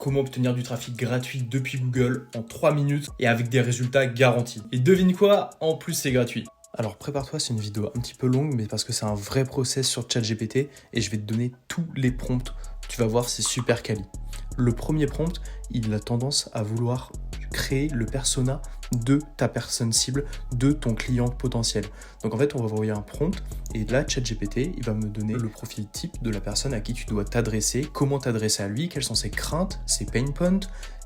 Comment obtenir du trafic gratuit depuis Google en 3 minutes et avec des résultats garantis. Et devine quoi? En plus, c'est gratuit. Alors prépare-toi, c'est une vidéo un petit peu longue, mais parce que c'est un vrai process sur ChatGPT et je vais te donner tous les prompts. Tu vas voir, c'est super quali. Le premier prompt, il a tendance à vouloir créer le persona de ta personne cible, de ton client potentiel. Donc en fait, on va envoyer un prompt et là, ChatGPT, il va me donner le profil type de la personne à qui tu dois t'adresser, comment t'adresser à lui, quelles sont ses craintes, ses pain points,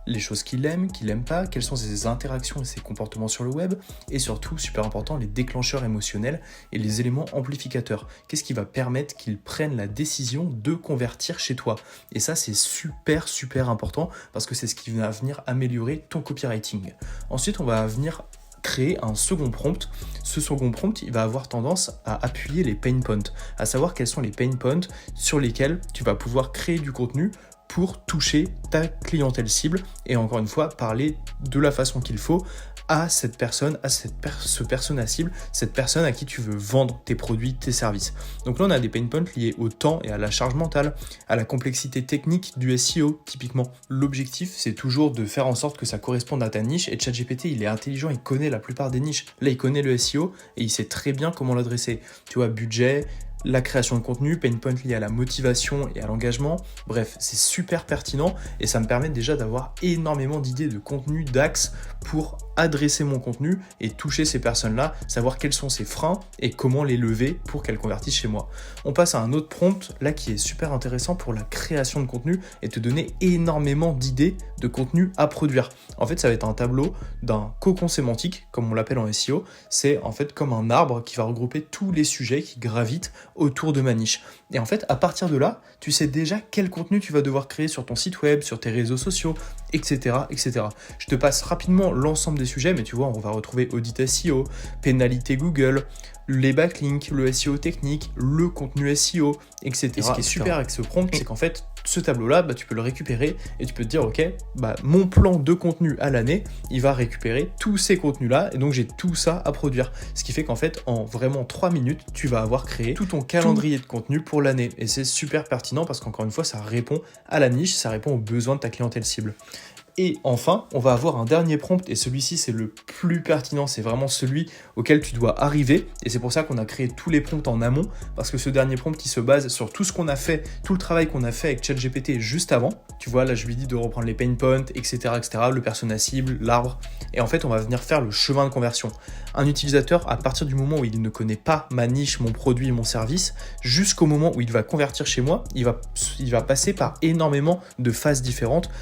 les choses qu'il aime pas, quelles sont ses interactions et ses comportements sur le web, et surtout, super important, les déclencheurs émotionnels et les éléments amplificateurs. Qu'est-ce qui va permettre qu'il prenne la décision de convertir chez toi? Et ça, c'est super important parce que c'est ce qui va venir améliorer ton copywriting. Ensuite, on va venir créer un second prompt. Ce second prompt, il va avoir tendance à appuyer les pain points, à savoir quels sont les pain points sur lesquels tu vas pouvoir créer du contenu pour toucher ta clientèle cible et encore une fois parler de la façon qu'il faut à cette personne, à ce persona cible, cette personne à qui tu veux vendre tes produits, tes services. Donc là, on a des pain points liés au temps et à la charge mentale, à la complexité technique du SEO, typiquement. L'objectif, c'est toujours de faire en sorte que ça corresponde à ta niche et ChatGPT, il est intelligent, il connaît la plupart des niches. Là, il connaît le SEO et il sait très bien comment l'adresser. Tu vois, budget, la création de contenu, pain point lié à la motivation et à l'engagement. Bref, c'est super pertinent et ça me permet déjà d'avoir énormément d'idées de contenu, d'axes pour adresser mon contenu et toucher ces personnes-là, savoir quels sont ces freins et comment les lever pour qu'elles convertissent chez moi. On passe à un autre prompt là qui est super intéressant pour la création de contenu et te donner énormément d'idées de contenu à produire. En fait, ça va être un tableau d'un cocon sémantique, comme on l'appelle en SEO. C'est en fait comme un arbre qui va regrouper tous les sujets qui gravitent autour de ma niche. Et en fait, à partir de là, tu sais déjà quel contenu tu vas devoir créer sur ton site web, sur tes réseaux sociaux, etc. Je te passe rapidement l'ensemble des sujets, mais tu vois, on va retrouver audit SEO, pénalité Google, les backlinks, le SEO technique, le contenu SEO, etc. Et ce qui est super avec ce prompt, c'est qu'en fait, ce tableau-là, tu peux le récupérer et tu peux te dire, ok, mon plan de contenu à l'année, il va récupérer tous ces contenus-là et donc j'ai tout ça à produire. Ce qui fait qu'en fait, en vraiment 3 minutes, tu vas avoir créé tout ton calendrier de contenu pour l'année. Et c'est super pertinent parce qu'encore une fois, ça répond à la niche, ça répond aux besoins de ta clientèle cible. Et enfin, on va avoir un dernier prompt et celui-ci, c'est le plus pertinent, c'est vraiment celui auquel tu dois arriver et c'est pour ça qu'on a créé tous les prompts en amont parce que ce dernier prompt, il se base sur tout ce qu'on a fait, tout le travail qu'on a fait avec ChatGPT juste avant. Tu vois, là, je lui dis de reprendre les pain points, etc., le persona cible, l'arbre et en fait, on va venir faire le chemin de conversion. Un utilisateur, à partir du moment où il ne connaît pas ma niche, mon produit, mon service, jusqu'au moment où il va convertir chez moi, il va passer par énormément de phases différentes